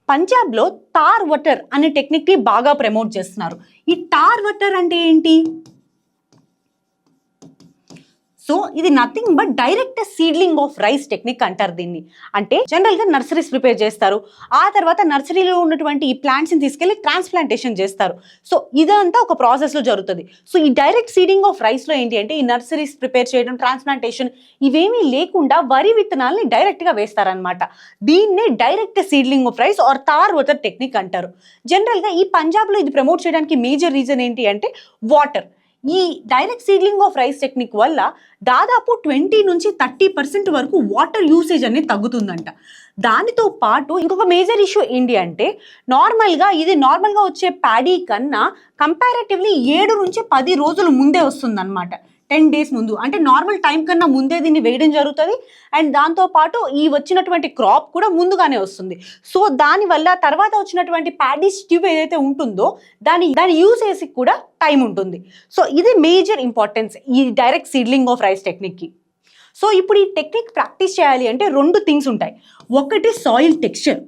పంజాబ్లో torr water అనే టెక్నిక్ని బాగా ప్రమోట్ చేస్తున్నారు. ఈ టార్ వాటర్ అంటే ఏంటి? సో ఇది nothing but direct seedling of rice technique అంటారు దీన్ని. అంటే జనరల్గా నర్సరీస్ ప్రిపేర్ చేస్తారు, ఆ తర్వాత నర్సరీలో ఉన్నటువంటి ఈ ప్లాంట్స్ని తీసుకెళ్ళి ట్రాన్స్ప్లాంటేషన్ చేస్తారు. సో ఇదంతా ఒక ప్రాసెస్లో జరుగుతుంది. సో ఈ డైరెక్ట్ సీడింగ్ ఆఫ్ రైస్లో ఏంటి అంటే ఈ నర్సరీస్ ప్రిపేర్ చేయడం, ట్రాన్స్ప్లాంటేషన్ ఇవేమీ లేకుండా వరి విత్తనాలని డైరెక్ట్గా వేస్తారనమాట. దీన్నే direct seedling of rice or tar water technique అంటారు. జనరల్గా ఈ పంజాబ్లో ఇది ప్రమోట్ చేయడానికి మేజర్ రీజన్ ఏంటి అంటే వాటర్. ఈ direct seedling of rice technique వల్ల దాదాపు 20 నుంచి 30% వరకు వాటర్ యూసేజ్ అనేది తగ్గుతుందంట. దానితో పాటు ఇంకొక మేజర్ ఇష్యూ ఏంటి అంటే నార్మల్గా వచ్చే ప్యాడీ కన్నా కంపారేటివ్లీ 7 నుంచి 10 రోజుల ముందే వస్తుందన్నమాట. 10 days ముందు, అంటే నార్మల్ టైం కన్నా ముందే దీన్ని వేయడం జరుగుతుంది. అండ్ దాంతోపాటు ఈ వచ్చినటువంటి క్రాప్ కూడా ముందుగానే వస్తుంది. సో దానివల్ల తర్వాత వచ్చినటువంటి ప్యాడీ స్ట్యూ ఏదైతే ఉంటుందో దాని యూసేజ్కి కూడా టైం ఉంటుంది. సో ఇది మేజర్ ఇంపార్టెన్స్ ఈ డైరెక్ట్ సీడ్లింగ్ ఆఫ్ రైస్ టెక్నిక్కి. సో ఇప్పుడు ఈ టెక్నిక్ ప్రాక్టీస్ చేయాలి అంటే 2 థింగ్స్ ఉంటాయి. ఒకటి సాయిల్ టెక్స్చర్.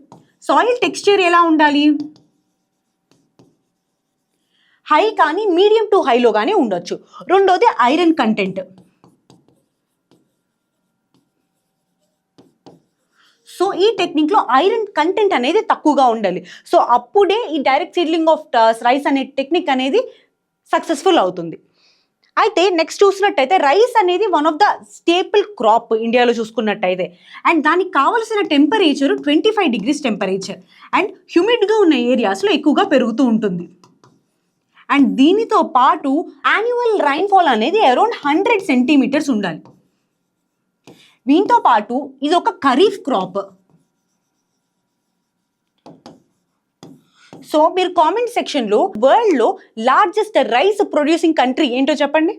సాయిల్ టెక్స్చర్ ఎలా ఉండాలి? హై కానీ మీడియం టు హైలో కానీ ఉండొచ్చు. రెండోది ఐరన్ కంటెంట్. సో ఈ టెక్నిక్లో ఐరన్ కంటెంట్ అనేది తక్కువగా ఉండాలి. సో అప్పుడే ఈ డైరెక్ట్ సీడ్లింగ్ ఆఫ్ రైస్ అనే టెక్నిక్ అనేది సక్సెస్ఫుల్ అవుతుంది. అయితే నెక్స్ట్ చూసినట్టయితే రైస్ అనేది one of the staple crop ఇండియాలో చూసుకున్నట్టయితే. అండ్ దానికి కావాల్సిన టెంపరేచర్ 25 degrees టెంపరేచర్ అండ్ హ్యూమిడ్గా ఉన్న ఏరియాస్లో ఎక్కువగా పెరుగుతూ ఉంటుంది. అండ్ దీనితో పాటు యాన్యువల్ రైన్ఫాల్ అనేది అరౌండ్ 100 centimeters ఉండాలి. దీంతో పాటు ఇది ఒక ఖరీఫ్ క్రాప్. సో మీరు కామెంట్ సెక్షన్లో వరల్డ్లో లార్జెస్ట్ రైస్ ప్రొడ్యూసింగ్ కంట్రీ ఏంటో చెప్పండి.